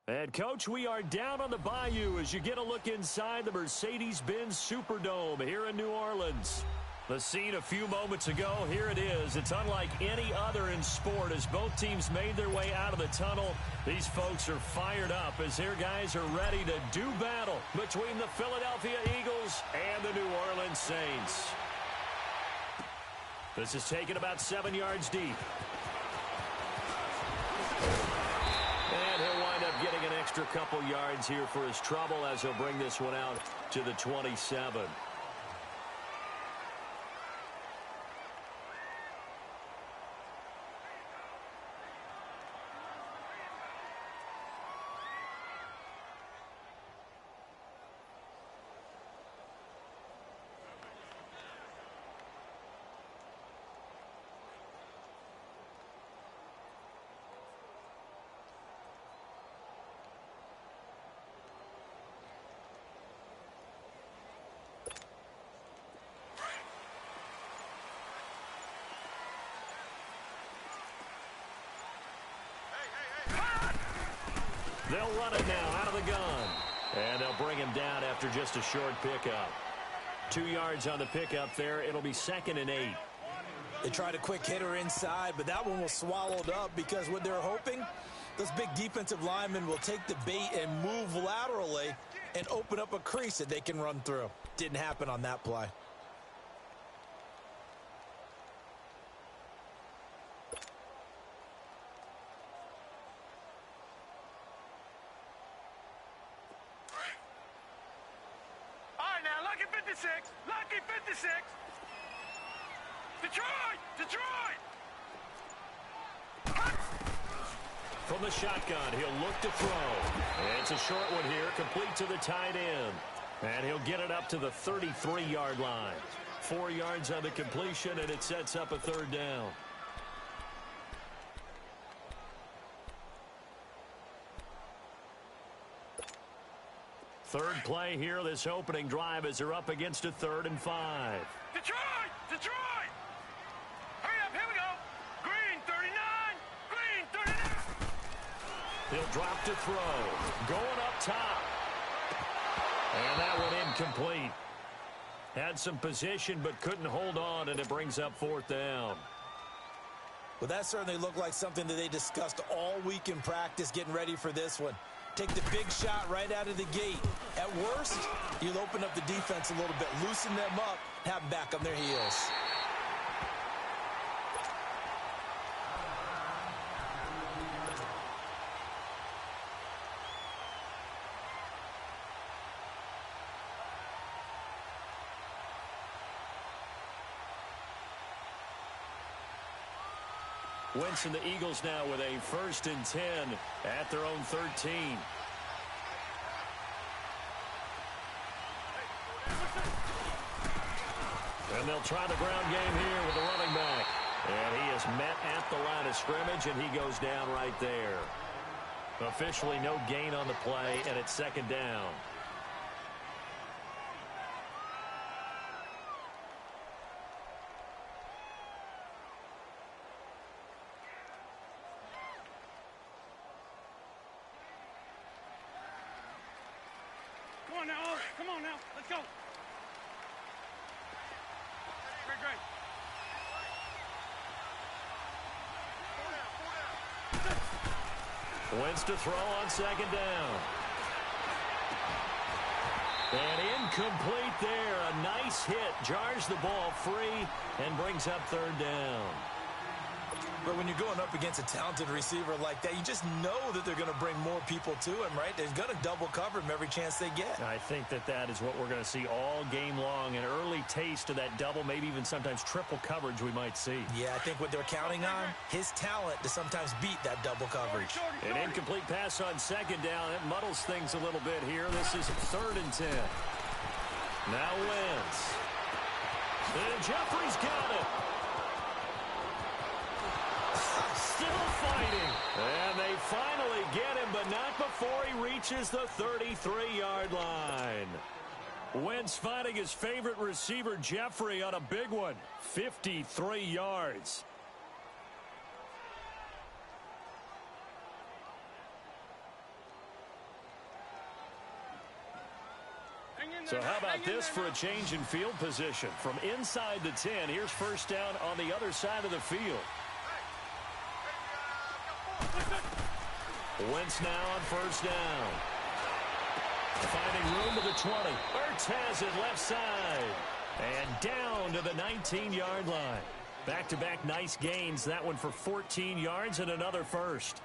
And, Coach, we are down on the bayou as you get a look inside the Mercedes-Benz Superdome here in New Orleans. The scene a few moments ago, here it is. It's unlike any other in sport as both teams made their way out of the tunnel. These folks are fired up as their guys are ready to do battle between the Philadelphia Eagles and the New Orleans Saints. This is taken about 7 yards deep. And he'll wind up getting an extra couple yards here for his trouble as he'll bring this one out to the 27. They'll run it now out of the gun. And they'll bring him down after just a short pickup. 2 yards on the pickup there. It'll be 2nd and 8. They tried a quick hitter inside, but that one was swallowed up because what they're hoping, those big defensive linemen will take the bait and move laterally and open up a crease that they can run through. Didn't happen on that play. Lucky 56. Detroit. From the shotgun, he'll look to throw. And it's a short one here, complete to the tight end. And he'll get it up to the 33-yard line. 4 yards on the completion, and it sets up a 3rd down. Third play here, this opening drive as they're up against a 3rd and 5. Detroit! Hurry up, here we go. Green 39. He'll drop to throw. Going up top. And that one incomplete. Had some position but couldn't hold on, and it brings up 4th down. Well, that certainly looked like something that they discussed all week in practice getting ready for this one. Take the big shot right out of the gate. At worst, you'll open up the defense a little bit, loosen them up, have them back on their heels. Wentz and the Eagles now with a 1st and 10 at their own 13. And they'll try the ground game here with the running back. And he is met at the line of scrimmage, and he goes down right there. Officially no gain on the play, and it's 2nd down. Come on now. Let's go. Great. Wentz to throw on 2nd down. And incomplete there. A nice hit. Jars the ball free and brings up 3rd down. But when you're going up against a talented receiver like that, you just know that they're going to bring more people to him, right? They're going to double cover him every chance they get. I think that is what we're going to see all game long. An early taste of that double, maybe even sometimes triple coverage we might see. Yeah, I think what they're counting on, his talent to sometimes beat that double coverage. An incomplete pass on 2nd down. It muddles things a little bit here. This is 3rd and 10. Now Wentz. And Jeffrey's got it. Still fighting. And they finally get him, but not before he reaches the 33-yard line. Wentz finding his favorite receiver, Jeffrey, on a big one. 53 yards. So how about this for a change in field position? From inside the 10, here's first down on the other side of the field. Wentz now on first down. Finding room to the 20. Ertz has it left side. And down to the 19-yard line. Back-to-back nice gains. That one for 14 yards and another first.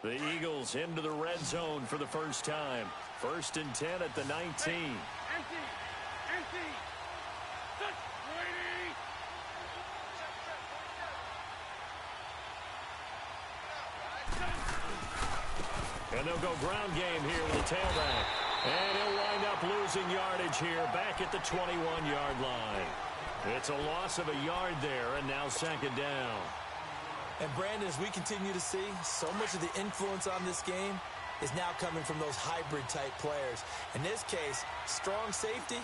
The Eagles into the red zone for the first time. First and 10 at the 19. Empty. And they'll go ground game here with the tailback. And he'll wind up losing yardage here back at the 21-yard line. It's a loss of a yard there, and now second down. And Brandon, as we continue to see, so much of the influence on this game is now coming from those hybrid-type players. In this case, strong safety,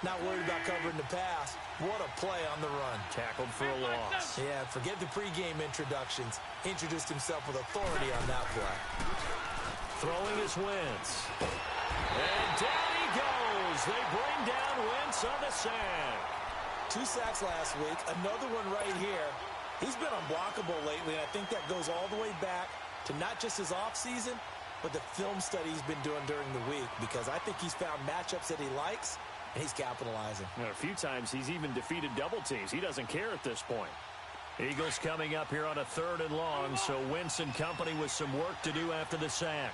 not worried about covering the pass. What a play on the run. Tackled for a loss. Yeah, forget the pregame introductions. Introduced himself with authority on that play. Throwing is Wentz. And down he goes. They bring down Wentz on the sack. 2 sacks last week, another one right here. He's been unblockable lately, and I think that goes all the way back to not just his offseason, but the film study he's been doing during the week, because I think he's found matchups that he likes, and he's capitalizing. A few times he's even defeated double teams. He doesn't care at this point. Eagles coming up here on a 3rd and long, so Wentz and company with some work to do after the sack.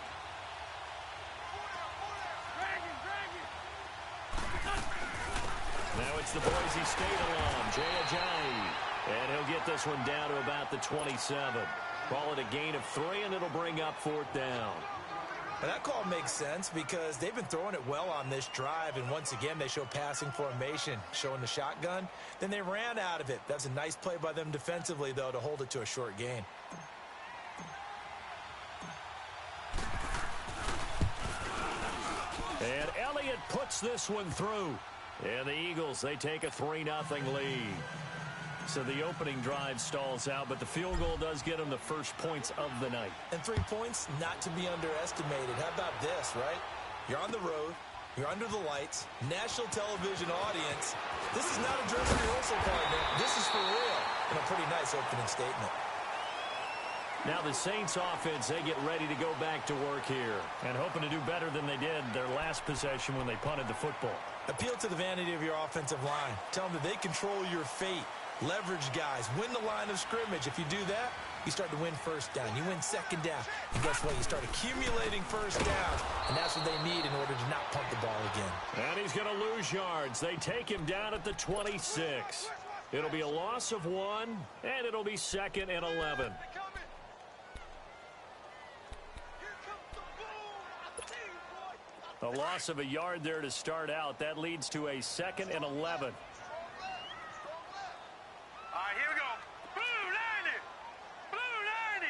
Now it's the Boise State alum, Jay Ajayi. And he'll get this one down to about the 27. Call it a gain of 3, and it'll bring up 4th down. And that call makes sense because they've been throwing it well on this drive, and once again they show passing formation, showing the shotgun. Then they ran out of it. That's a nice play by them defensively, though, to hold it to a short gain. And Elliott puts this one through. And the Eagles, they take a 3-0 lead. So the opening drive stalls out, but the field goal does get them the first points of the night. And 3 points, not to be underestimated. How about this, right? You're on the road. You're under the lights. National television audience. This is not a dress rehearsal, partner. This is for real. And a pretty nice opening statement. Now the Saints offense, they get ready to go back to work here. And hoping to do better than they did their last possession when they punted the football. Appeal to the vanity of your offensive line. Tell them that they control your fate. Leverage guys. Win the line of scrimmage. If you do that, you start to win first down. You win second down. And guess what? You start accumulating first downs. And that's what they need in order to not punt the ball again. And he's going to lose yards. They take him down at the 26. It'll be a loss of 1, and it'll be 2nd and 11. A loss of a yard there to start out. That leads to a 2nd and 11. All right, here we go. Blue 90. Blue 90.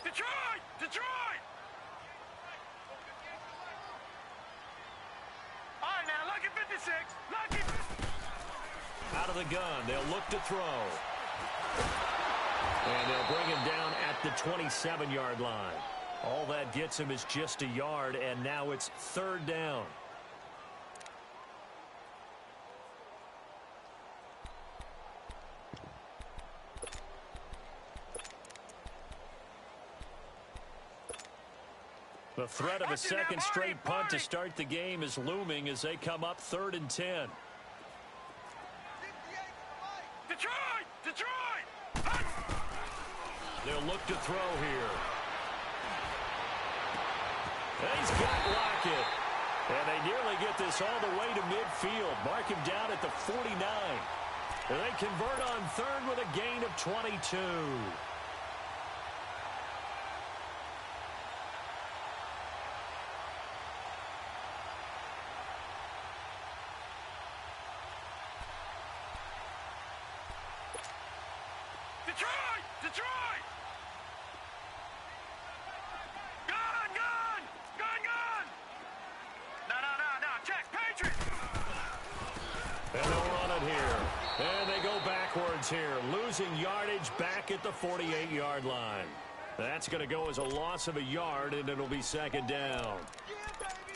Detroit. Detroit. All right, now, lucky 56. Lucky. Out of the gun. They'll look to throw. And they'll bring him down at the 27-yard line. All that gets him is just a yard, and now it's 3rd down. The threat of a second straight punt to start the game is looming as they come up 3rd and 10. Detroit! Detroit! They'll look to throw here. And he's got Lockett. And they nearly get this all the way to midfield. Mark him down at the 49. And they convert on 3rd with a gain of 22. Detroit! Detroit! Gun! Gun! Gun! Gun! No. Check. Patriots! And they'll run it here. And they go backwards here. Losing yardage back at the 48-yard line. That's going to go as a loss of a yard, and it'll be second down.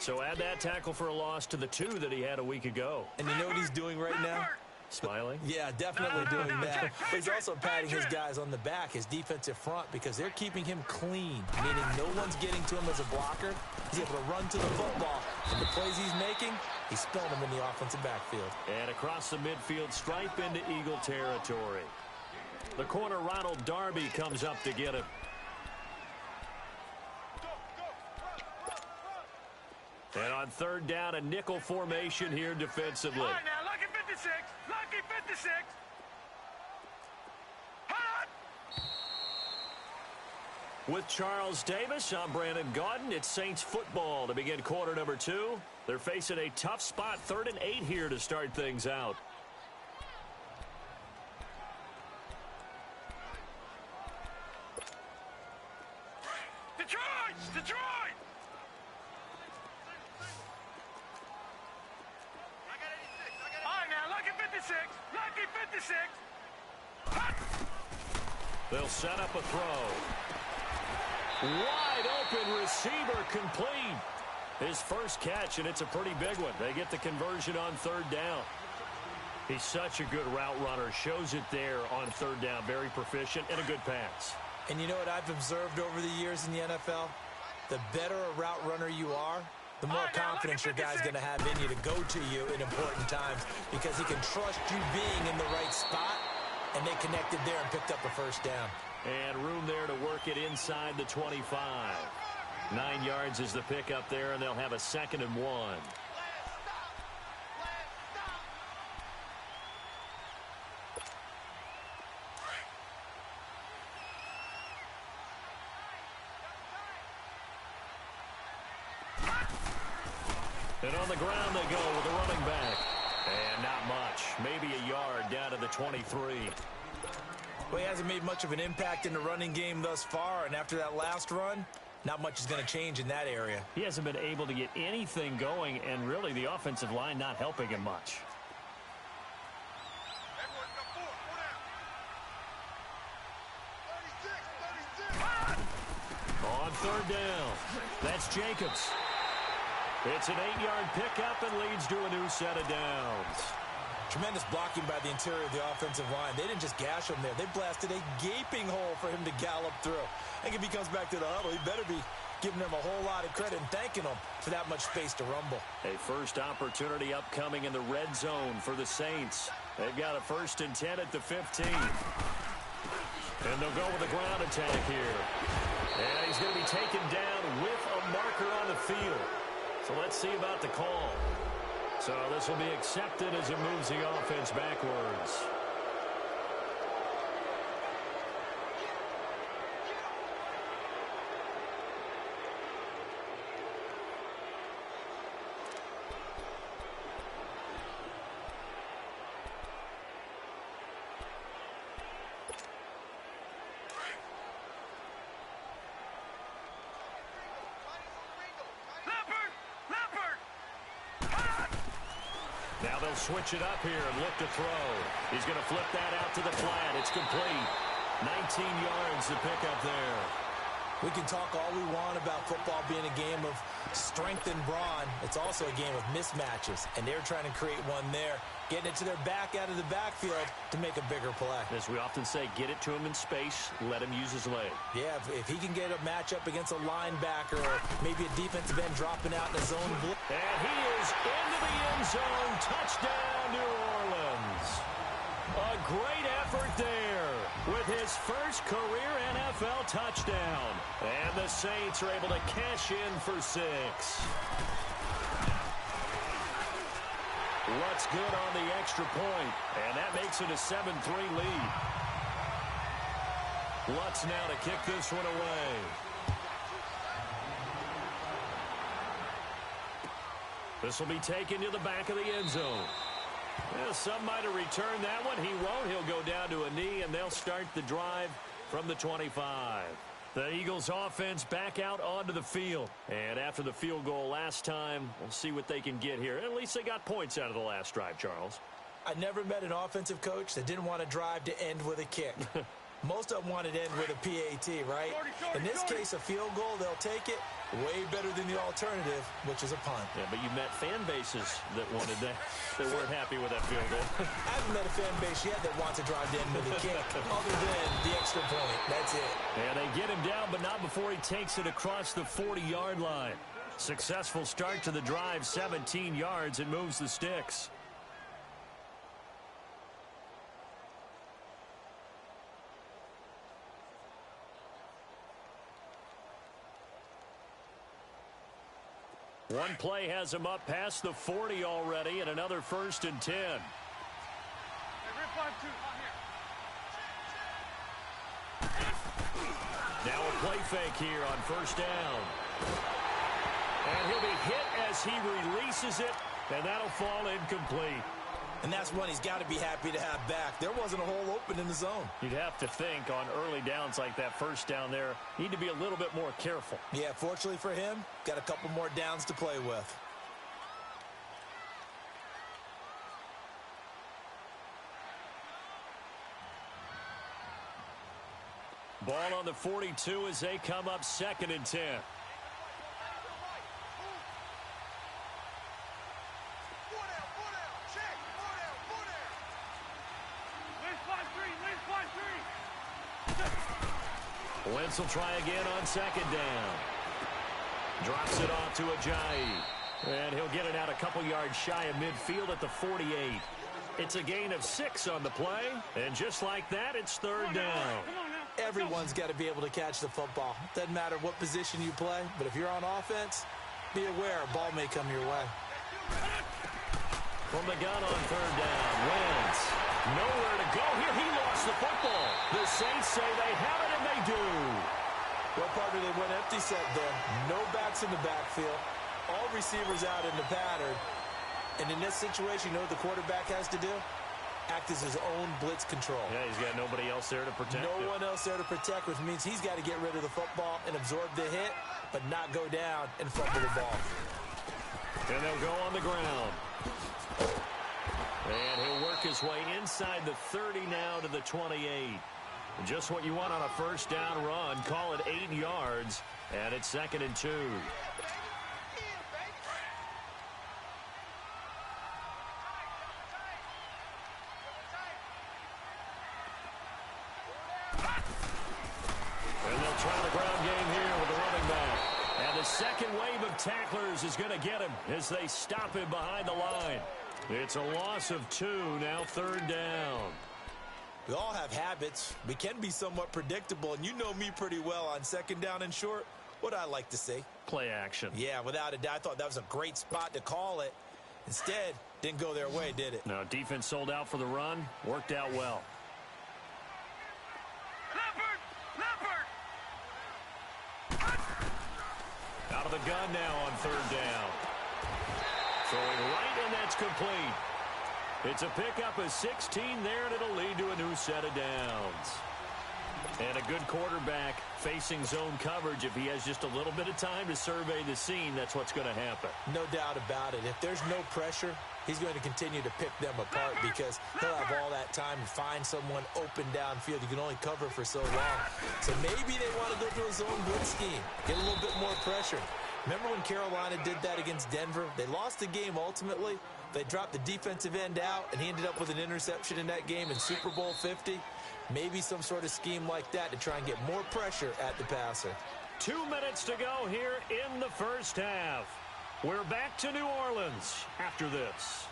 So add that tackle for a loss to the 2 that he had a week ago. And you know what he's doing right now? Smiling? Yeah, definitely doing that. But he's also patting his guys on the back, his defensive front, because they're keeping him clean, meaning no one's getting to him as a blocker. He's able to run to the football. And the plays he's making, he's spilling them in the offensive backfield. And across the midfield stripe into Eagle territory. The corner, Ronald Darby, comes up to get him. And on third down, a nickel formation here defensively. All right, now, lucky 56. Lucky 56. Hot! With Charles Davis, I'm Brandon Gaudin. It's Saints football to begin quarter number 2. They're facing a tough spot, 3rd and 8 here to start things out. Detroit! Detroit! All right, now, lucky 56. Lucky 56. Hot! They'll set up a throw. Wide open receiver complete. His first catch, and it's a pretty big one. They get the conversion on third down. He's such a good route runner. Shows it there on third down. Very proficient and a good pass. And you know what I've observed over the years in the NFL? The better a route runner you are, the more confidence your guy's going to have in you to go to you in important times because he can trust you being in the right spot, and they connected there and picked up the first down. And room there to work it inside the 25. 9 yards is the pickup there, and they'll have a 2nd and 1. And on the ground they go with a running back. And not much. Maybe a yard down to the 23. Well, he hasn't made much of an impact in the running game thus far, and after that last run, not much is going to change in that area. He hasn't been able to get anything going, and really the offensive line not helping him much. On third down, that's Jacobs. It's an 8-yard pickup and leads to a new set of downs. Tremendous blocking by the interior of the offensive line. They didn't just gash him there. They blasted a gaping hole for him to gallop through. I think if he comes back to the huddle, he better be giving them a whole lot of credit and thanking them for that much space to rumble. A first opportunity upcoming in the red zone for the Saints. They've got a 1st and 10 at the 15. And they'll go with a ground attack here. And he's going to be taken down with a marker on the field. So let's see about the call. So this will be accepted as it moves the offense backwards. Now they'll switch it up here and look to throw. He's going to flip that out to the flat. It's complete. 19 yards to pick up there. We can talk all we want about football being a game of strength and brawn. It's also a game of mismatches, and they're trying to create one there, getting it to their back out of the backfield to make a bigger play. As we often say, get it to him in space, let him use his leg. Yeah, if he can get a matchup against a linebacker or maybe a defensive end dropping out in a zone blitz. And he is into the end zone. Touchdown, New Orleans. A great effort there with his first career NFL touchdown. And the Saints are able to cash in for 6. Lutz good on the extra point, and that makes it a 7-3 lead. Lutz now to kick this one away. This will be taken to the back of the end zone. Well, some might have returned that one. He won't. He'll go down to a knee, and they'll start the drive from the 25. The Eagles offense back out onto the field. And after the field goal last time, we'll see what they can get here. At least they got points out of the last drive, Charles. I never met an offensive coach that didn't want to drive to end with a kick. Most of them want it in with a PAT, right? In this case, a field goal, they'll take it. Way better than the alternative, which is a punt. Yeah, but you met fan bases that wanted that, that weren't happy with that field goal. I haven't met a fan base yet that wants to drive in with a kick, other than the extra point. That's it. And they get him down, but not before he takes it across the 40-yard line. Successful start to the drive, 17 yards, and moves the sticks. One play has him up past the 40 already, and another 1st and 10. Now a play fake here on 1st down. And he'll be hit as he releases it, and that'll fall incomplete. And that's one he's got to be happy to have back. There wasn't a hole open in the zone. You'd have to think on early downs like that 1st down there, need to be a little bit more careful. Yeah, fortunately for him, got a couple more downs to play with. Ball on the 42 as they come up 2nd and 10. Wentz will try again on 2nd down. Drops it off to Ajayi. And he'll get it out a couple yards shy of midfield at the 48. It's a gain of 6 on the play. And just like that, it's 3rd down. Everyone's got to be able to catch the football. Doesn't matter what position you play, but if you're on offense, be aware a ball may come your way. From the gun on 3rd down, Wentz. Nowhere to go here. He lost the football. The Saints say they have it, and they do. Well, partner, they went empty set there. No backs in the backfield. All receivers out in the pattern. And in this situation, you know what the quarterback has to do? Act as his own blitz control. Yeah, he's got nobody else there to protect him. No one else there to protect, which means he's got to get rid of the football and absorb the hit, but not go down and fumble the ball. And they'll go on the ground. And he'll work his way inside the 30 now to the 28. Just what you want on a 1st down run. Call it 8 yards, and it's 2nd and 2. And they'll try the ground game here with the running back. And the second wave of tacklers is going to get him as they stop him behind the line. It's a loss of 2, now 3rd down. We all have habits. We can be somewhat predictable, and you know me pretty well on 2nd down and short. What I like to see? Play action. Yeah, without a doubt. I thought that was a great spot to call it. Instead, didn't go their way, did it? No, defense sold out for the run. Worked out well. Out of the gun now on 3rd down. Throwing right, and that's complete. It's a pickup of 16 there, and it'll lead to a new set of downs. And a good quarterback facing zone coverage. If he has just a little bit of time to survey the scene, that's what's going to happen. No doubt about it. If there's no pressure, he's going to continue to pick them apart because he'll have all that time to find someone open downfield. You can only cover for so long. So maybe they want to go to a zone blitz scheme, get a little bit more pressure. Remember when Carolina did that against Denver? They lost the game ultimately. They dropped the defensive end out, and he ended up with an interception in that game in Super Bowl 50. Maybe some sort of scheme like that to try and get more pressure at the passer. 2 minutes to go here in the 1st half. We're back to New Orleans after this.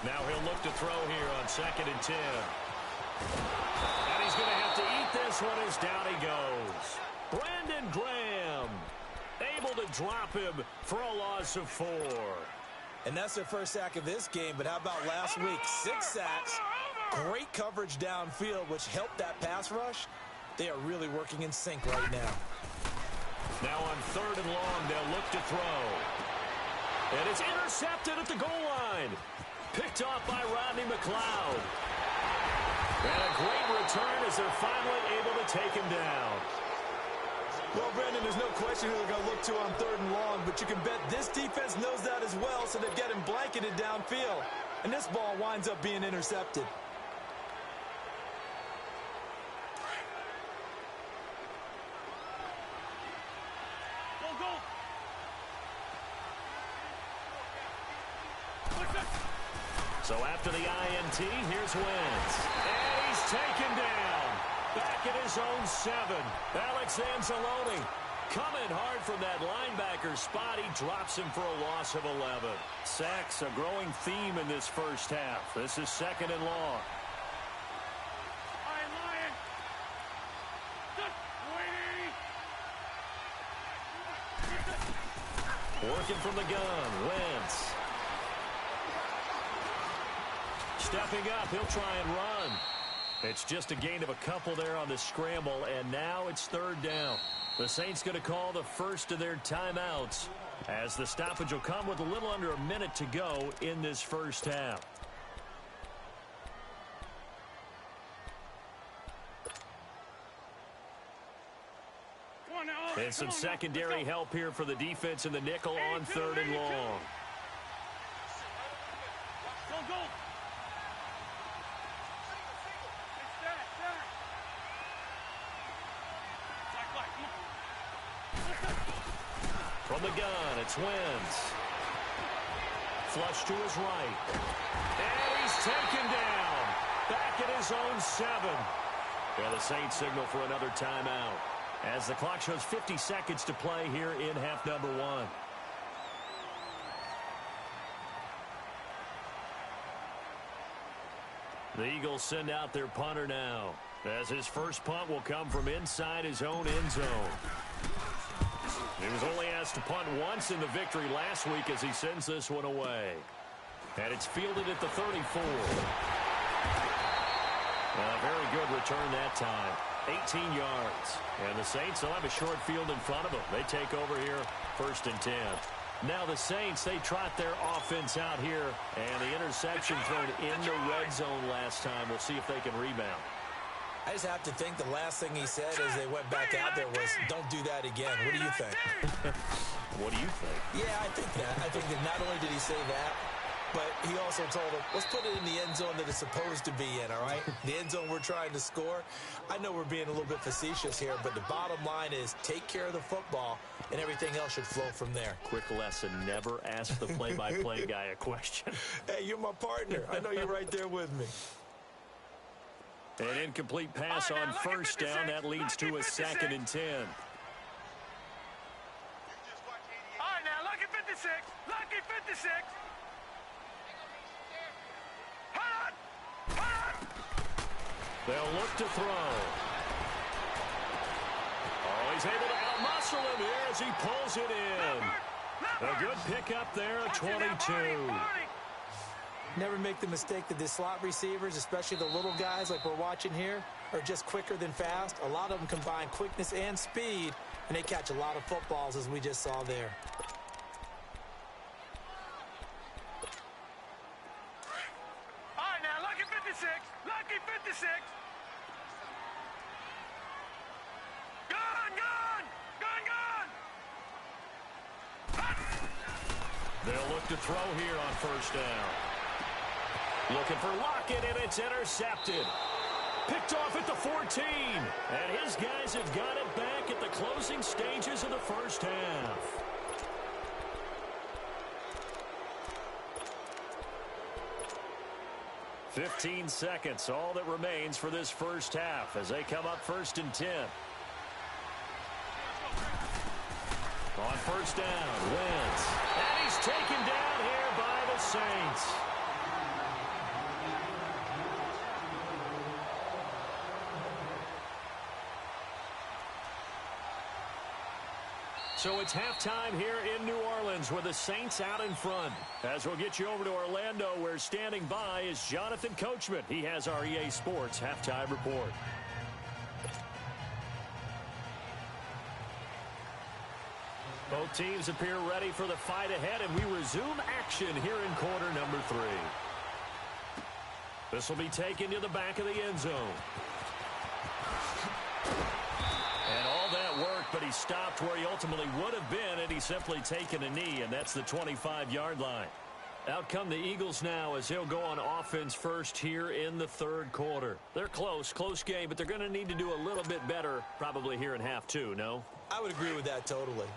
Now he'll look to throw here on 2nd and 10. And he's going to have to eat this one as down he goes. Brandon Graham able to drop him for a loss of 4. And that's their first sack of this game, but how about last week? 6 sacks, great coverage downfield, which helped that pass rush. They are really working in sync right now. Now on 3rd and long. They'll look to throw. And it's intercepted at the goal line. Picked off by Rodney McLeod. And a great return as they're finally able to take him down. Well, Brendan, there's no question who they're going to look to on 3rd and long, but you can bet this defense knows that as well, so they're getting blanketed downfield. And this ball winds up being intercepted. So after the INT, here's Wentz. And he's taken down. Back at his own 7. Alex Anzalone coming hard from that linebacker spot. He drops him for a loss of 11. Sacks, a growing theme in this first half. This is 2nd and long. Working from the gun, Wentz. Stepping up, he'll try and run. It's just a gain of a couple there on the scramble, and now it's 3rd down. The Saints going to call the first of their timeouts as the stoppage will come with a little under a minute to go in this first half. And some secondary help here for the defense in the nickel on 3rd and long. From the gun, it's Wentz. Flush to his right. And he's taken down. Back at his own 7. Yeah, the Saints signal for another timeout as the clock shows 50 seconds to play here in half number 1. The Eagles send out their punter now, as his first punt will come from inside his own end zone. He was only asked to punt once in the victory last week as he sends this one away. And it's fielded at the 34. A very good return that time. 18 yards. And the Saints will have a short field in front of them. They take over here, 1st and 10. Now the Saints, they trot their offense out here. And the interception thrown in the red zone last time. We'll see if they can rebound. I just have to think the last thing he said as they went back out there was, don't do that again. What do you think? What do you think? Yeah, I think that. I think that not only did he say that, but he also told them, let's put it in the end zone that it's supposed to be in, all right? The end zone we're trying to score. I know we're being a little bit facetious here, but the bottom line is take care of the football, and everything else should flow from there. Quick lesson, never ask the play-by-play guy a question. Hey, you're my partner. I know you're right there with me. An incomplete pass on 1st down. That leads to a 2nd and 10. All right, now, lucky 56. Lucky 56. They'll look to throw. Oh, he's able to outmuscle him here as he pulls it in. A good pickup there at 22. Never make the mistake that the slot receivers, especially the little guys like we're watching here, are just quicker than fast. A lot of them combine quickness and speed, and they catch a lot of footballs, as we just saw there. All right, now, lucky 56. Lucky 56. They'll look to throw here on 1st down. Looking for Lockett, and it's intercepted. Picked off at the 14. And his guys have got it back at the closing stages of the first half. "15 seconds, all that remains for this first half as they come up 1st and 10. On 1st down, Wentz. And he's taken down here by the Saints. So it's halftime here in New Orleans with the Saints out in front. As we'll get you over to Orlando, where standing by is Jonathan Coachman. He has our EA Sports halftime report. Both teams appear ready for the fight ahead, and we resume action here in quarter number 3. This will be taken to the back of the end zone. And all that work, but he stopped where he ultimately would have been had he simply taken a knee, and that's the 25-yard line. Out come the Eagles now as they'll go on offense first here in the third quarter. They're close game, but they're going to need to do a little bit better probably here in half 2, no? I would agree with that totally.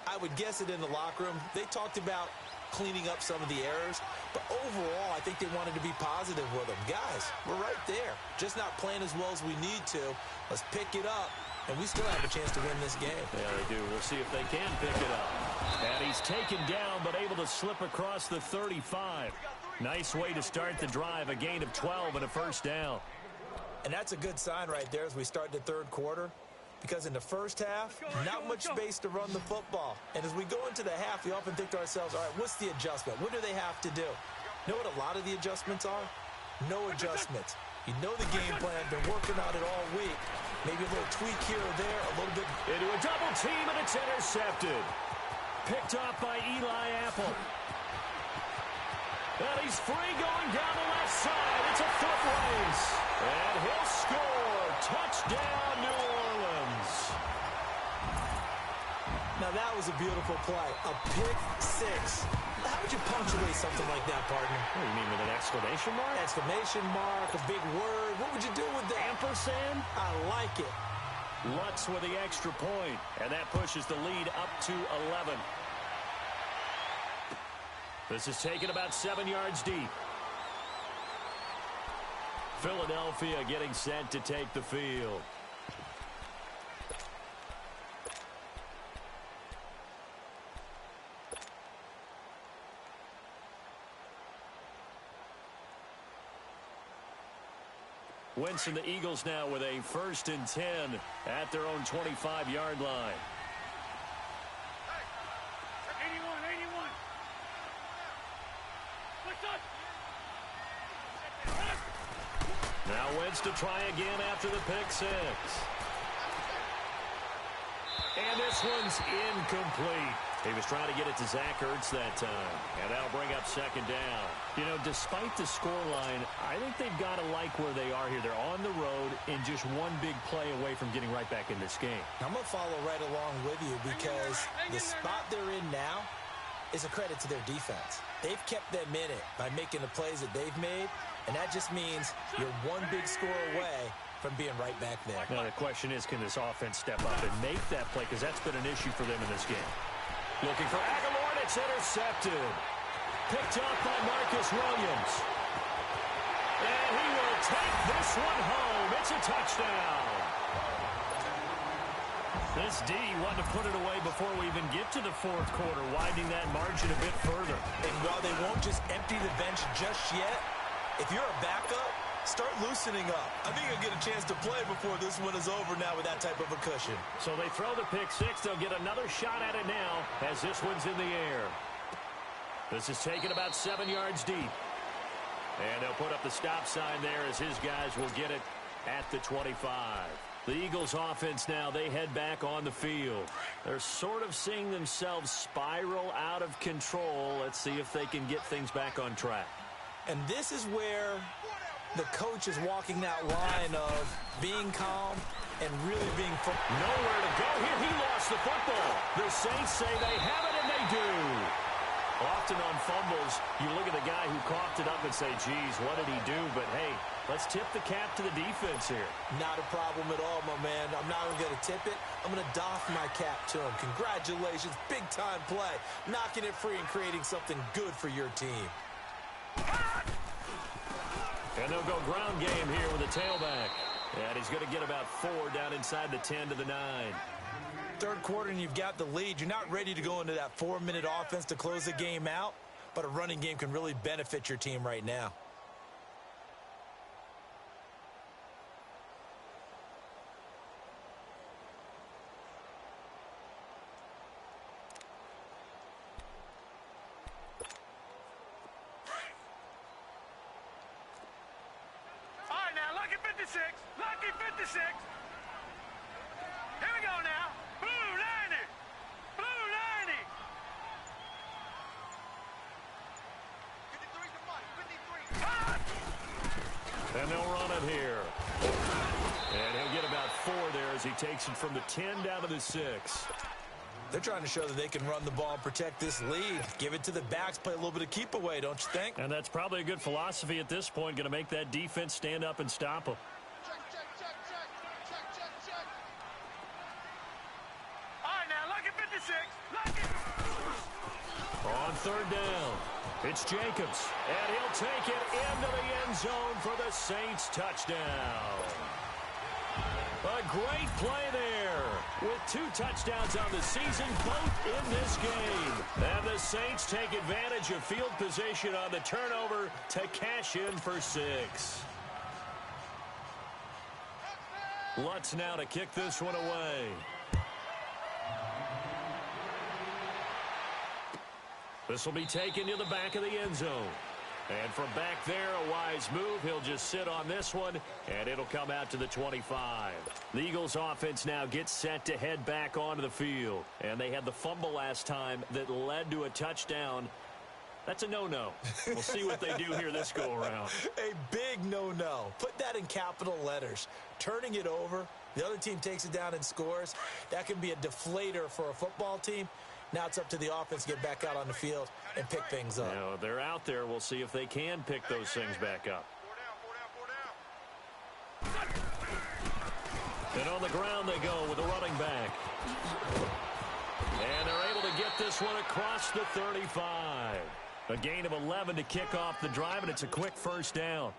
I would guess it in the locker room. They talked about cleaning up some of the errors, but overall, I think they wanted to be positive with them. Guys, we're right there. Just not playing as well as we need to. Let's pick it up, and we still have a chance to win this game. Yeah, they do. We'll see if they can pick it up. And he's taken down, but able to slip across the 35. Nice way to start the drive, a gain of 12 and a first down. And that's a good sign right there as we start the third quarter. Because in the first half, not much space to run the football. And as we go into the half, we often think to ourselves, all right, what's the adjustment? What do they have to do? You know what a lot of the adjustments are? No adjustments. You know the game plan, been working on it all week. Maybe a little tweak here or there, a little bit. Into a double team, and it's intercepted. Picked off by Eli Apple. And he's free going down the left side. It's a foot race. And he'll score. Touchdown, New Orleans. Now that was a beautiful play. A pick six. How would you punctuate something like that, partner? What do you mean, with an exclamation mark? Exclamation mark, a big word. What would you do with that? Ampersand? I like it. Lutz with the extra point. And that pushes the lead up to 11. This is taken about 7 yards deep. Philadelphia getting set to take the field. Wentz and the Eagles now with a 1st and 10 at their own 25-yard line. 81. Now Wentz to try again after the pick 6. And this one's incomplete. He was trying to get it to Zach Ertz that time. And that'll bring up 2nd down. You know, despite the scoreline, I think they've got to like where they are here. They're on the road and just one big play away from getting right back in this game. I'm going to follow right along with you because the spot they're in now is a credit to their defense. They've kept them in it by making the plays that they've made, and that just means you're one big score away from being right back there. Now, the question is, can this offense step up and make that play? Because that's been an issue for them in this game. Looking for Aguilar, and it's intercepted. Picked up by Marcus Williams. And he will take this one home. It's a touchdown. This D wanted to put it away before we even get to the 4th quarter, widening that margin a bit further. And while they won't just empty the bench just yet, if you're a backup, start loosening up. I think you'll get a chance to play before this one is over now with that type of a cushion. So they throw the pick 6. They'll get another shot at it now as this one's in the air. This is taken about 7 yards deep. And they'll put up the stop sign there as his guys will get it at the 25. The Eagles offense now, they head back on the field. They're sort of seeing themselves spiral out of control. Let's see if they can get things back on track. And this is where the coach is walking that line of being calm and really being focused. Nowhere to go here. He lost the football. The Saints say they have it, and they do. Often on fumbles, you look at the guy who coughed it up and say, geez, what did he do? But, hey, let's tip the cap to the defense here. Not a problem at all, my man. I'm not even going to tip it. I'm going to doff my cap to him. Congratulations. Big-time play. Knocking it free and creating something good for your team. And they'll go ground game here with a tailback. And he's going to get about 4 down inside the 10 to the 9. Third quarter and you've got the lead. You're not ready to go into that 4-minute offense to close the game out, but a running game can really benefit your team right now. All right, now, lucky 56. Lucky 56. Here we go now. Blue 90. Blue And they'll run it here. And he'll get about 4 there as he takes it from the 10 down to the 6. They're trying to show that they can run the ball and protect this lead. Give it to the backs, play a little bit of keep away, don't you think? And that's probably a good philosophy at this point, going to make that defense stand up and stop them. All right, now, look at 56. Look it. On 3rd down, it's Jacobs, and he'll take it into the end zone for the Saints touchdown. A great play there with 2 touchdowns on the season, both in this game. And the Saints take advantage of field position on the turnover to cash in for 6. Lutz now to kick this one away. This will be taken to the back of the end zone. And from back there, a wise move. He'll just sit on this one, and it'll come out to the 25. The Eagles' offense now gets set to head back onto the field. And they had the fumble last time that led to a touchdown. That's a no-no. We'll see what they do here this go-around. A big no-no. Put that in capital letters. Turning it over, the other team takes it down and scores. That can be a deflator for a football team. Now it's up to the offense to get back out on the field and pick things up. You know, they're out there. We'll see if they can pick those things back up. And on the ground they go with a running back. And they're able to get this one across the 35. A gain of 11 to kick off the drive, and it's a quick first down.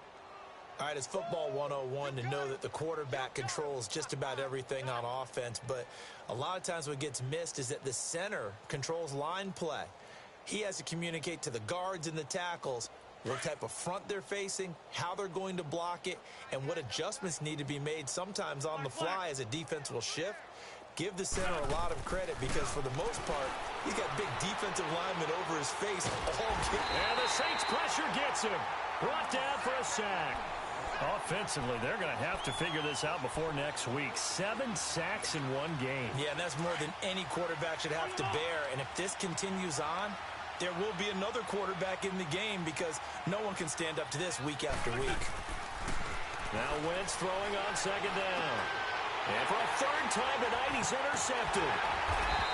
All right, it's football 101 to know that the quarterback controls just about everything on offense, but a lot of times what gets missed is that the center controls line play. He has to communicate to the guards and the tackles what type of front they're facing, how they're going to block it, and what adjustments need to be made sometimes on the fly as a defense will shift. Give the center a lot of credit because for the most part, he's got big defensive linemen over his face all game. And the Saints pressure gets him. Brought down for a sack. Offensively, they're going to have to figure this out before next week. 7 sacks in one game. Yeah, and that's more than any quarterback should have to bear. And if this continues on, there will be another quarterback in the game because no one can stand up to this week after week. Now Wentz throwing on 2nd down. And for a 3rd time tonight, he's intercepted.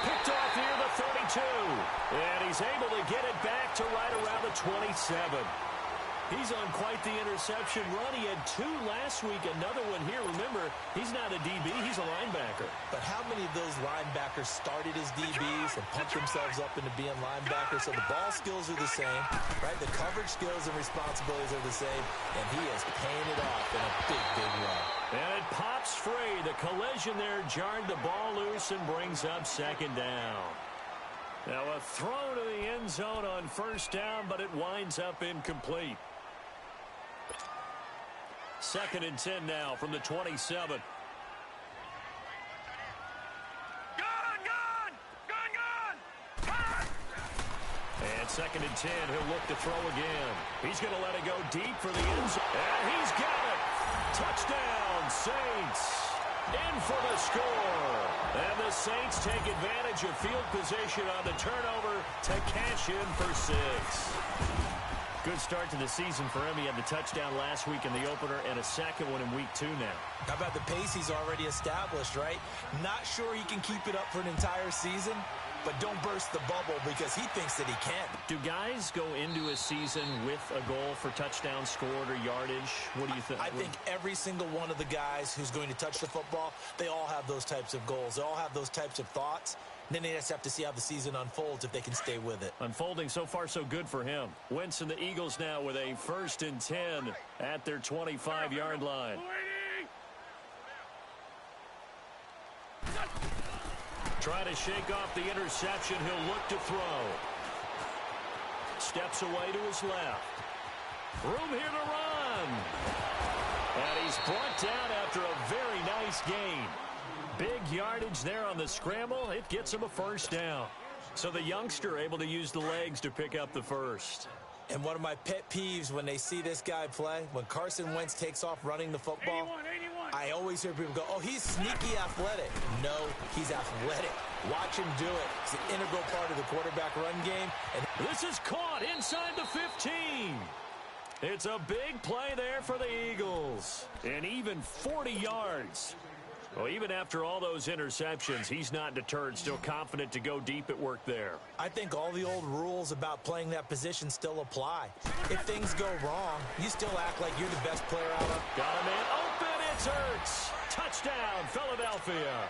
Picked off here the 32. And he's able to get it back to right around the 27. He's on quite the interception run. He had 2 last week, another one here. Remember, he's not a DB, he's a linebacker. But how many of those linebackers started as DBs and pumped themselves up into being linebackers? So the ball skills are the same, right? The coverage skills and responsibilities are the same, and he is paying it off in a big, big way. And it pops free. The collision there jarred the ball loose and brings up 2nd down. Now a throw to the end zone on 1st down, but it winds up incomplete. 2nd and 10 now from the 27. Gone! And 2nd and 10, he'll look to throw again. He's going to let it go deep for the end zone. And he's got it. Touchdown, Saints. In for the score. And the Saints take advantage of field position on the turnover to cash in for 6. Good start to the season for him. He had the touchdown last week in the opener and a 2nd one in week 2 now. How about the pace he's already established, right? Not sure he can keep it up for an entire season, but don't burst the bubble because he thinks that he can. Do guys go into a season with a goal for touchdowns scored or yardage? What do you think? I think every single one of the guys who's going to touch the football, they all have those types of goals. They all have those types of thoughts. And then they just have to see how the season unfolds if they can stay with it. Unfolding so far so good for him. Wentz and the Eagles now with a 1st and 10 at their 25-yard line. Trying to shake off the interception. He'll look to throw. Steps away to his left. Room here to run. And he's brought down after a very nice gain. Big yardage there on the scramble. It gets him a 1st down. So the youngster able to use the legs to pick up the 1st. And one of my pet peeves when they see this guy play, when Carson Wentz takes off running the football, 81. I always hear people go, oh, he's sneaky athletic. No, he's athletic. Watch him do it. It's an integral part of the quarterback run game. And this is caught inside the 15. It's a big play there for the Eagles. And even 40 yards. Well, even after all those interceptions, he's not deterred, still confident to go deep at work there. I think all the old rules about playing that position still apply. If things go wrong, you still act like you're the best player out of. Got a man open. It's Ertz. Touchdown, Philadelphia.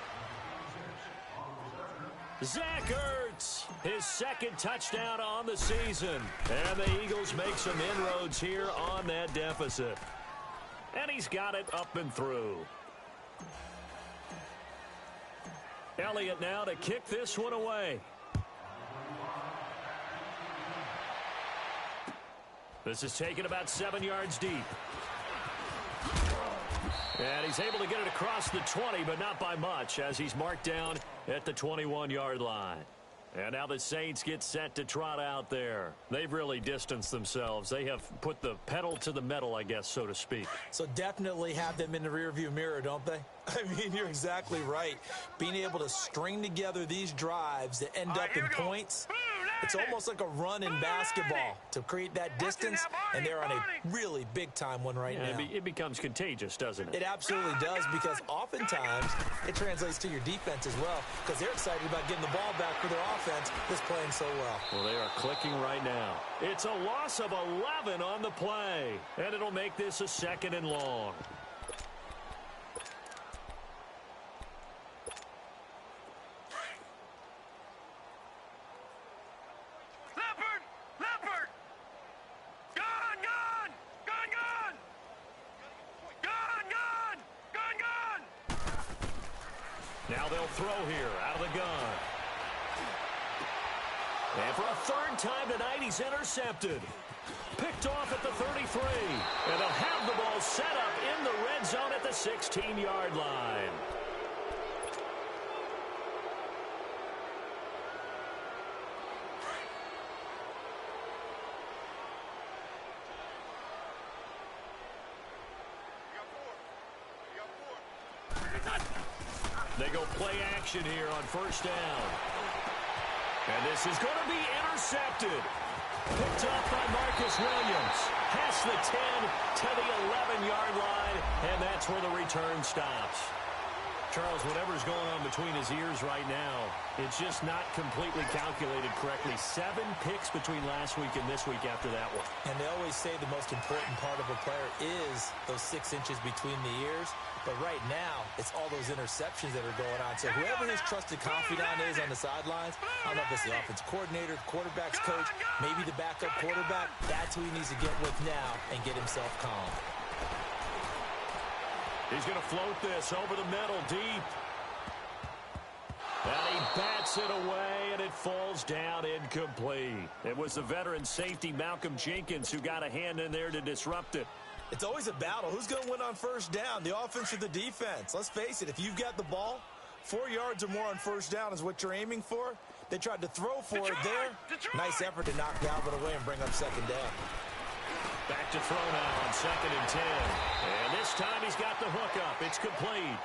Zach Ertz, his second touchdown on the season. And the Eagles make some inroads here on that deficit. And he's got it up and through. Elliott now to kick this one away. This is taken about 7 yards deep. And he's able to get it across the 20, but not by much, as he's marked down at the 21-yard line. And now the Saints get set to trot out there. They've really distanced themselves. They have put the pedal to the metal, I guess, so to speak. So definitely have them in the rearview mirror, don't they? I mean, you're exactly right. Being able to string together these drives that end up in points, it's almost like a run in basketball to create that distance, and they're on a really big-time one right now. It becomes contagious, doesn't it? It absolutely does, because oftentimes it translates to your defense as well, because they're excited about getting the ball back for their offense that's playing so well. Well, they are clicking right now. It's a loss of 11 on the play, and it'll make this a 2nd and long. Now they'll throw here out of the gun. And for a 3rd time tonight, he's intercepted. Picked off at the 33. And they'll have the ball set up in the red zone at the 16-yard line. They go play action here on 1st down. And this is going to be intercepted. Picked off by Marcus Williams. Past the 10 to the 11-yard line, and that's where the return stops. Charles, whatever's going on between his ears right now, it's just not completely calculated correctly. 7 picks between last week and this week after that one. And they always say the most important part of a player is those 6 inches between the ears. But right now, it's all those interceptions that are going on. So whoever his trusted confidant is on the sidelines, I don't know if it's the offensive coordinator, the quarterback's coach, maybe the backup quarterback, that's who he needs to get with now and get himself calm. He's going to float this over the middle, deep. And he bats it away, and it falls down incomplete. It was the veteran safety, Malcolm Jenkins, who got a hand in there to disrupt it. It's always a battle. Who's going to win on 1st down, the offense or the defense? Let's face it, if you've got the ball, 4 yards or more on 1st down is what you're aiming for. They tried to throw for it there. Nice effort to knock Galvin away and bring up 2nd down. Back to throw now on 2nd and 10. And this time he's got the hook up. It's complete.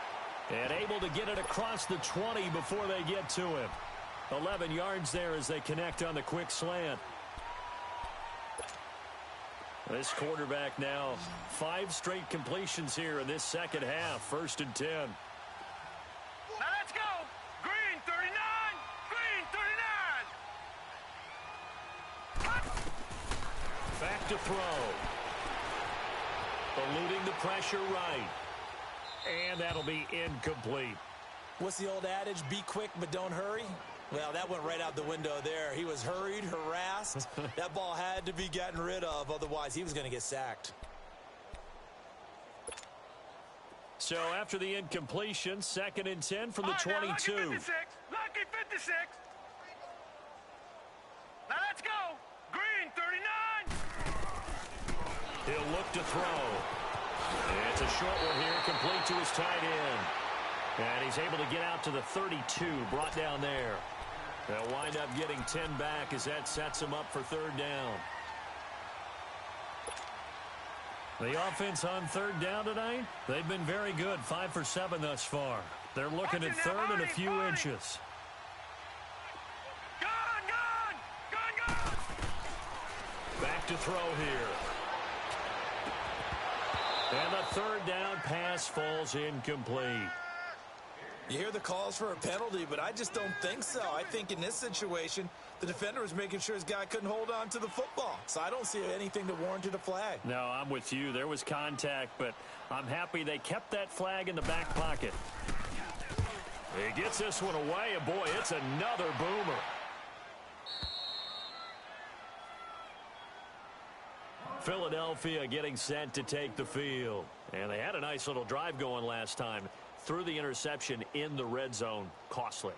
And able to get it across the 20 before they get to him. 11 yards there as they connect on the quick slant. This quarterback now 5 straight completions here in this 2nd half. 1st and 10. Now let's go. Green 39. Green 39. Back to throw. Eluding the pressure right. And that'll be incomplete. What's the old adage? Be quick, but don't hurry. Well, that went right out the window there. He was hurried, harassed. That ball had to be gotten rid of, otherwise he was going to get sacked. So after the incompletion, 2nd and 10 from the 22. Lucky 56. Lucky 56. Now let's go. Green 39. He'll look to throw. And it's a short one here, complete to his tight end. And he's able to get out to the 32, brought down there. They'll wind up getting 10 back as that sets him up for 3rd down. The offense on 3rd down tonight, they've been very good, 5 for 7 thus far. They're looking at 3rd and a few inches. Gun! Back to throw here. And the third down pass falls incomplete. You hear the calls for a penalty, but I just don't think so. I think in this situation, the defender was making sure his guy couldn't hold on to the football. So I don't see anything that warranted a flag. No, I'm with you. There was contact, but I'm happy they kept that flag in the back pocket. He gets this one away, and boy, it's another boomer. Philadelphia getting set to take the field. And they had a nice little drive going last time. Threw the interception in the red zone. Costly.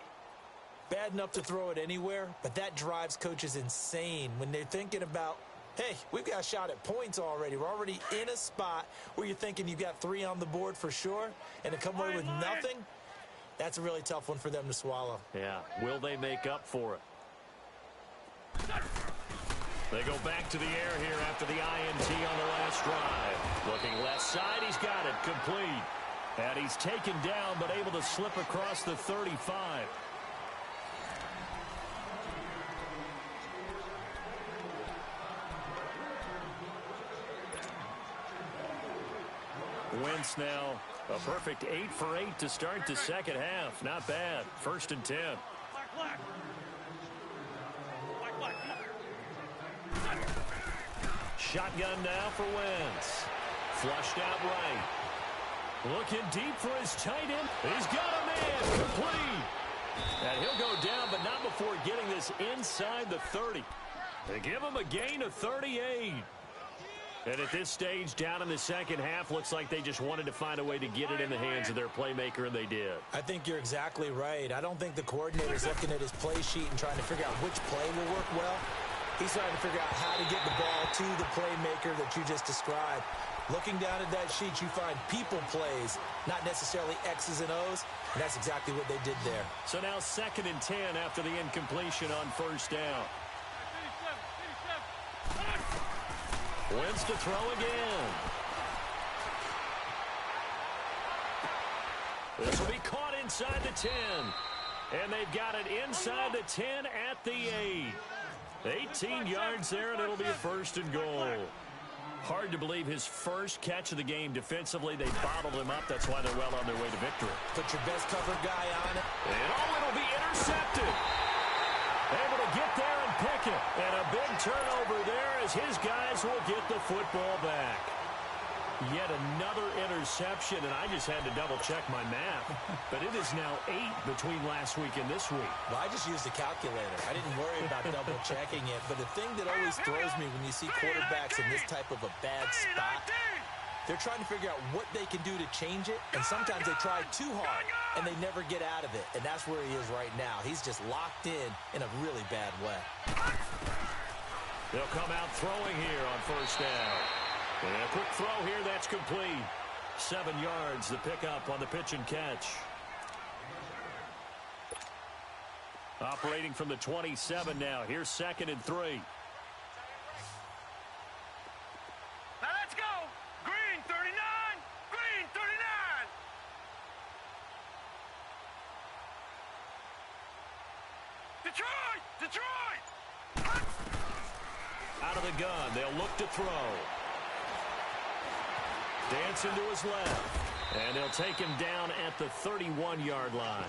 Bad enough to throw it anywhere, but that drives coaches insane when they're thinking about, hey, we've got a shot at points already. We're already in a spot where you're thinking you've got 3 on the board for sure, and to come away with nothing, that's a really tough one for them to swallow. Yeah, will they make up for it? They go back to the air here after the INT on the last drive. Looking left side, he's got it, complete. And he's taken down, but able to slip across the 35. Wentz now a perfect 8 for 8 to start the second half. Not bad. 1st and 10. Shotgun now for Wentz. Flushed out right. Looking deep for his tight end. He's got a man. Complete. And he'll go down, but not before getting this inside the 30. They give him a gain of 38. And at this stage, down in the second half, looks like they just wanted to find a way to get it in the hands of their playmaker, and they did. I think you're exactly right. I don't think the coordinator's looking at his play sheet and trying to figure out which play will work well. He's trying to figure out how to get the ball to the playmaker that you just described. Looking down at that sheet, you find people plays, not necessarily X's and O's, and that's exactly what they did there. So now 2nd and 10 after the incompletion on 1st down. Wentz to throw again. This will be caught inside the 10. And they've got it inside the 10 at the 8. 18 yards there, and it'll be a 1st and goal. Hard to believe his first catch of the game defensively. They bottled him up. That's why they're well on their way to victory. Put your best cover guy on it. And it'll be intercepted. Able to get there and pick it. And a big turnover there as his guys will get the football back. Yet another interception, and I just had to double-check my math. But it is now 8 between last week and this week. Well, I just used a calculator. I didn't worry about double-checking it. But the thing that always throws me when you see quarterbacks in this type of a bad spot, they're trying to figure out what they can do to change it. And sometimes they try too hard, and they never get out of it. And that's where he is right now. He's just locked in a really bad way. They'll come out throwing here on 1st down. And a quick throw here, that's complete. 7 yards, the pickup on the pitch and catch. Operating from the 27 now. Here's 2nd and 3. Now let's go. Green 39. Green 39. Detroit. Detroit. Out of the gun, they'll look to throw. Dancing to his left. And they'll take him down at the 31-yard line.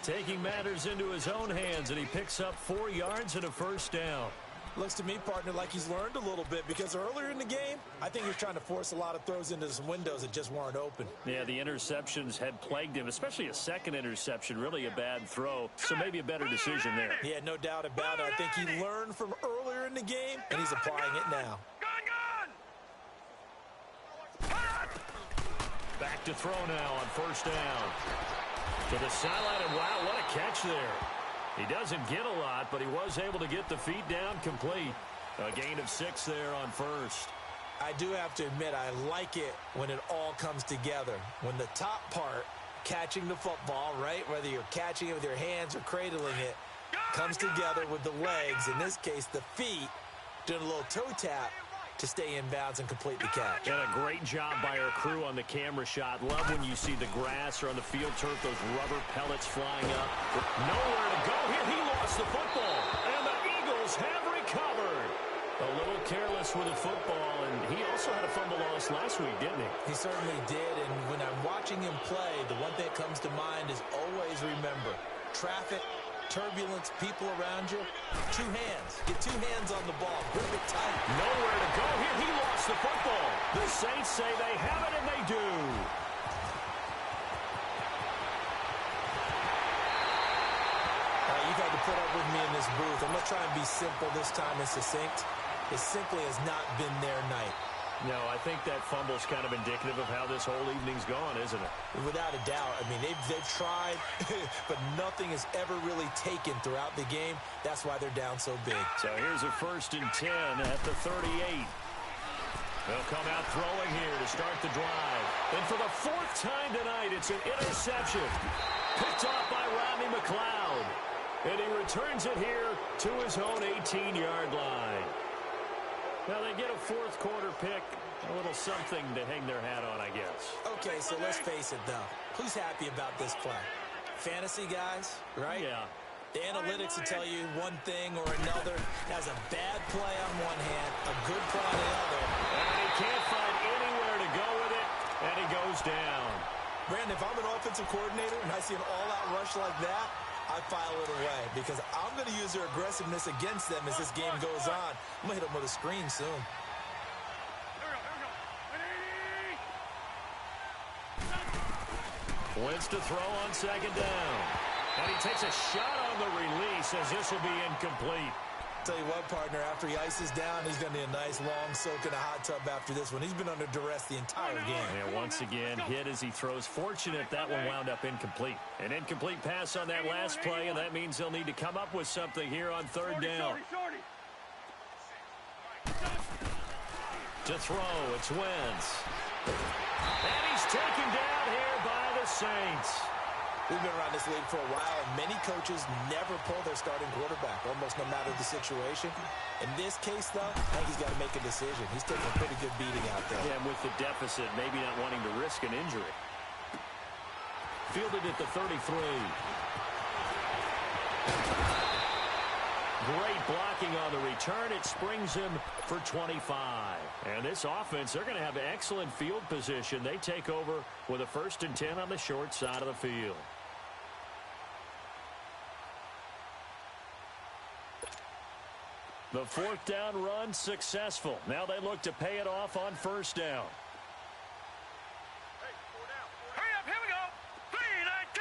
Taking matters into his own hands, and he picks up 4 yards and a 1st down. Looks to me, partner, like he's learned a little bit because earlier in the game, I think he was trying to force a lot of throws into some windows that just weren't open. Yeah, the interceptions had plagued him, especially a second interception, really a bad throw. So maybe a better decision there. Yeah, no doubt about it. I think he learned from earlier in the game, and he's applying it now. Back to throw now on 1st down. To the sideline, and wow, what a catch there. He doesn't get a lot, but he was able to get the feet down complete. A gain of 6 there on 1st. I do have to admit, I like it when it all comes together. When the top part, catching the football, right, whether you're catching it with your hands or cradling it, comes together with the legs, in this case the feet, doing a little toe tap to stay in bounds and complete the catch. And a great job by our crew on the camera shot. Love when you see the grass or on the field turf, those rubber pellets flying up. Nowhere to go here. He lost the football. And the Eagles have recovered. A little careless with the football, and he also had a fumble loss last week, didn't he? He certainly did, and when I'm watching him play, the one thing that comes to mind is always remember, traffic, turbulence, people around you, two hands. Get two hands on the ball. Grip it tight. Nowhere to go here. He lost the football. The Saints say they have it, and they do. You've had to put up with me in this booth. I'm going to try and be simple this time and succinct. It simply has not been their night. No, I think that fumble's kind of indicative of how this whole evening's gone, isn't it? Without a doubt. I mean, they've tried, but nothing is ever really taken throughout the game. That's why they're down so big. So here's a 1st and 10 at the 38. They'll come out throwing here to start the drive. And for the 4th time tonight, it's an interception. Picked off by Rodney McLeod. And he returns it here to his own 18-yard line. Now they get a 4th quarter pick, a little something to hang their hat on, I guess. Okay, so let's face it, though. Who's happy about this play? Fantasy guys, right? Yeah. The analytics will tell you one thing or another. Has a bad play on one hand, a good play on the other. And he can't find anywhere to go with it, and he goes down. Brandon, if I'm an offensive coordinator and I see an all-out rush like that, I file it away because I'm going to use their aggressiveness against them as this game goes on. I'm going to hit them with a screen soon. Wins to throw on 2nd down. And he takes a shot on the release as this will be incomplete. Tell you what, partner, after he ices down, he's going to need a nice long soak in a hot tub after this one. He's been under duress the entire game. And once again, hit as he throws. Fortunate that one wound up incomplete. An incomplete pass on that last play, and that means they'll need to come up with something here on 3rd down. To throw, it's Wentz. And he's taken down here by the Saints. We've been around this league for a while, and many coaches never pull their starting quarterback, almost no matter the situation. In this case, though, I think he's got to make a decision. He's taking a pretty good beating out there. Yeah, and with the deficit, maybe not wanting to risk an injury. Fielded at the 33. Great blocking on the return. It springs him for 25. And this offense, they're going to have excellent field position. They take over with a 1st and 10 on the short side of the field. The 4th down run successful. Now they look to pay it off on 1st down. Hurry up, here we go.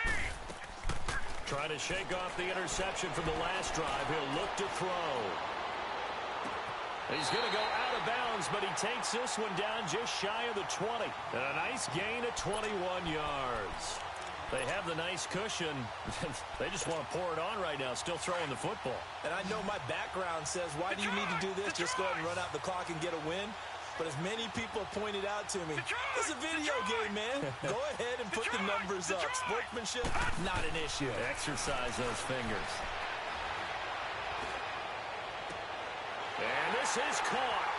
3-19. Trying to shake off the interception from the last drive. He'll look to throw. He's going to go out of bounds, but he takes this one down just shy of the 20. And a nice gain of 21 yards. They have the nice cushion. They just want to pour it on right now, still throwing the football. And I know my background says, why do you need to do this? Just go ahead and run out the clock and get a win. But as many people have pointed out to me, it's a video game, man. Go ahead and put the numbers up. Sportsmanship, not an issue. Exercise those fingers. And this is caught.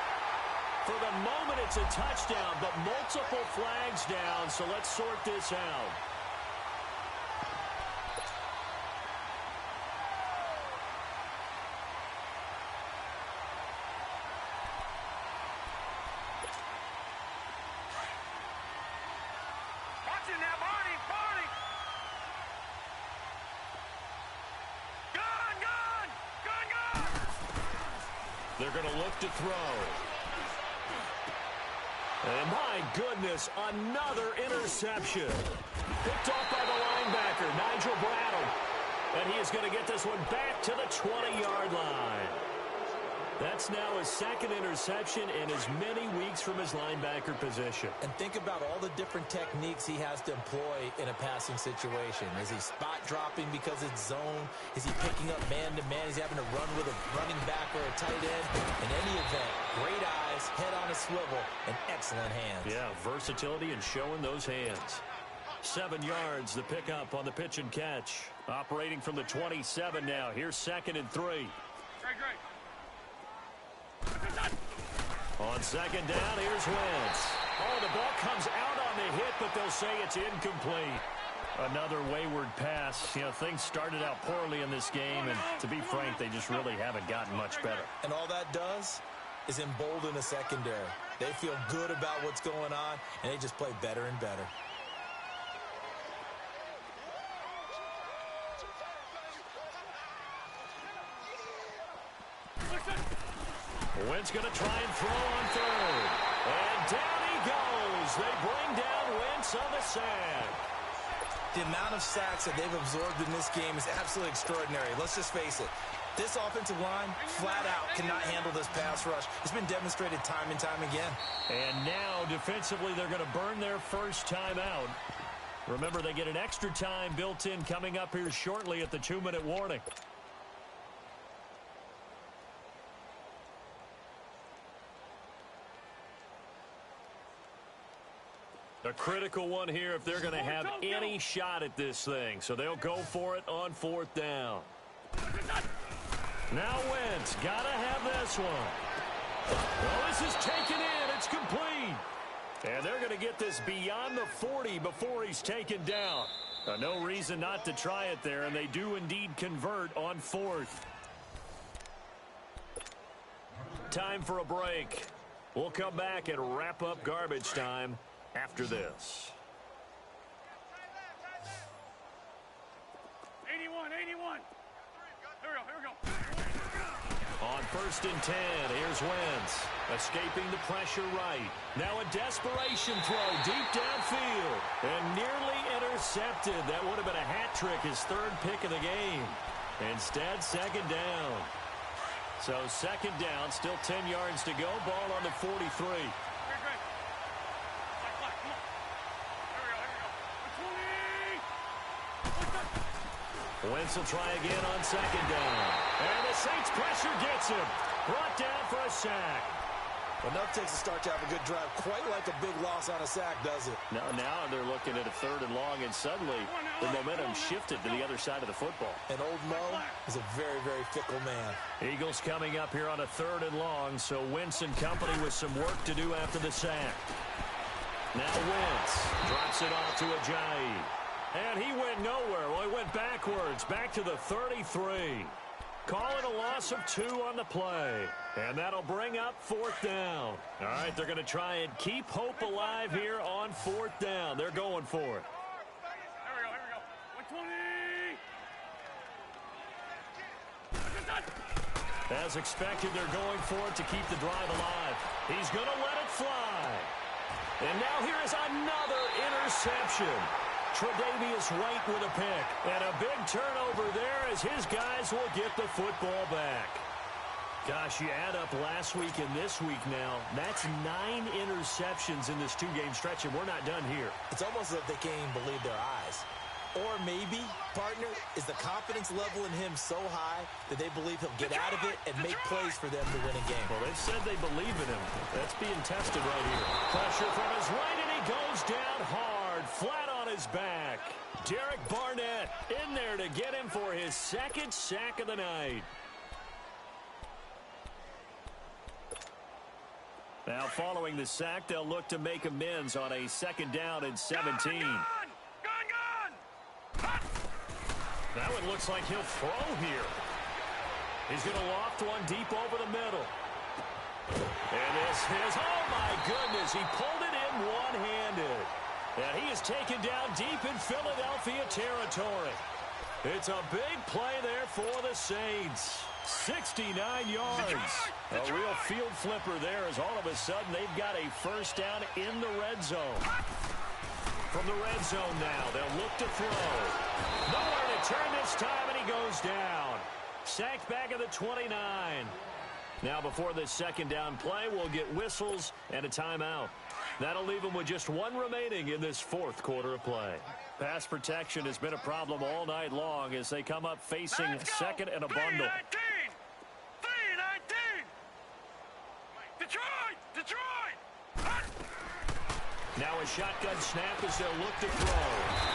For the moment, it's a touchdown, but multiple flags down, so let's sort this out. They're going to look to throw. And my goodness, another interception. Picked off by the linebacker, Nigel Bradham. And he is going to get this one back to the 20-yard line. That's now his 2nd interception in as many weeks from his linebacker position. And think about all the different techniques he has to employ in a passing situation. Is he spot dropping because it's zone? Is he picking up man-to-man? Is he having to run with a running back or a tight end? In any event, great eyes, head on a swivel, and excellent hands. Yeah, versatility and showing those hands. 7 yards, the pickup on the pitch and catch. Operating from the 27 now. Here's 2nd and 3. Great. On 2nd down, here's Wentz. Oh, the ball comes out on the hit, but they'll say it's incomplete. Another wayward pass. You know, things started out poorly in this game, and to be frank, they just really haven't gotten much better. And all that does, is embolden a secondary. They feel good about what's going on, and they just play better and better. Wentz going to try and throw on third. And down he goes. They bring down Wentz on the sack. The amount of sacks that they've absorbed in this game is absolutely extraordinary. Let's just face it. This offensive line, flat out, cannot handle this pass rush. It's been demonstrated time and time again. And now, defensively, they're going to burn their first time out. Remember, they get an extra time built in coming up here shortly at the 2-minute warning. A critical one here if they're going to have any shot at this thing. So they'll go for it on 4th down. Now Wentz, got to have this one. Well, this is taken in. It's complete. And they're going to get this beyond the 40 before he's taken down. No reason not to try it there, and they do indeed convert on 4th. Time for a break. We'll come back and wrap up garbage time after this. 81. Here we go. On 1st and 10, here's Wentz. Escaping the pressure right. Now a desperation throw deep downfield. And nearly intercepted. That would have been a hat trick, his 3rd pick of the game. Instead, 2nd down. So 2nd down, still 10 yards to go. Ball on the 43. Wentz will try again on 2nd down. And the Saints pressure gets him. Brought down for a sack. Enough takes to start to have a good drive. Quite like a big loss on a sack, does it? Now they're looking at a 3rd and long, and suddenly the momentum shifted to the other side of the football. And old Mo is a very, very fickle man. Eagles coming up here on a 3rd and long, so Wentz and company with some work to do after the sack. Now Wentz drops it off to Ajayi. And he went nowhere. Well, he went backwards, back to the 33. Calling a loss of 2 on the play. And that'll bring up 4th down. All right, they're going to try and keep hope alive here on 4th down. They're going for it. Here we go. 120. As expected, they're going for it to keep the drive alive. He's going to let it fly. And now here is another interception. Tre'Davious White with a pick. And a big turnover there as his guys will get the football back. Gosh, you add up last week and this week now. That's 9 interceptions in this 2-game stretch, and we're not done here. It's almost as if they can't even believe their eyes. Or maybe, partner, is the confidence level in him so high that they believe he'll get out of it and make plays for them to win a game. Well, they've said they believe in him. That's being tested right here. Pressure from his right, and he goes down hard, flat on his back. Derek Barnett in there to get him for his 2nd sack of the night. Now, following the sack, they'll look to make amends on a 2nd down and 17. Gone! That one looks like he'll throw here. He's going to loft one deep over the middle. And this is, oh my goodness, he pulled it in one-handed. And he is taken down deep in Philadelphia territory. It's a big play there for the Saints. 69 yards. A real field flipper there as all of a sudden they've got a 1st down in the red zone. From the red zone now, they'll look to throw. Nowhere to turn this time, and he goes down. Sacked back at the 29. Now before this 2nd down play, we'll get whistles and a timeout. That'll leave them with just 1 remaining in this 4th quarter of play. Pass protection has been a problem all night long as they come up facing 2nd and a bundle. 3-19. Detroit! Now a shotgun snap as they'll look to throw.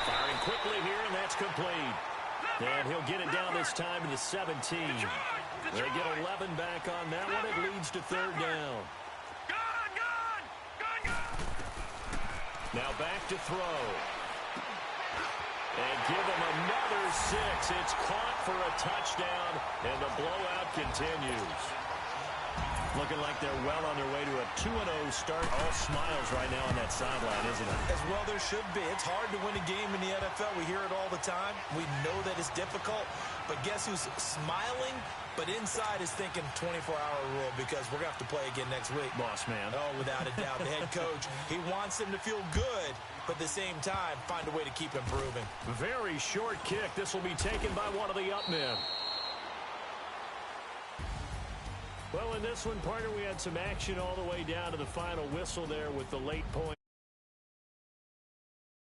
Firing quickly here, and that's complete. And he'll get it down this time to the 17. They get 11 back on that one. It leads to 3rd down. Now back to throw. And give him another 6. It's caught for a touchdown, and the blowout continues. Looking like they're well on their way to a 2-0 start. All smiles right now on that sideline, isn't it? As well there should be. It's hard to win a game in the NFL. We hear it all the time. We know that it's difficult. But guess who's smiling? But inside is thinking 24-hour rule because we're going to have to play again next week. Boss man. Oh, without a doubt. The head coach, he wants them to feel good, but at the same time, find a way to keep improving. Very short kick. This will be taken by one of the up men. Well, in this one, partner, we had some action all the way down to the final whistle there with the late point.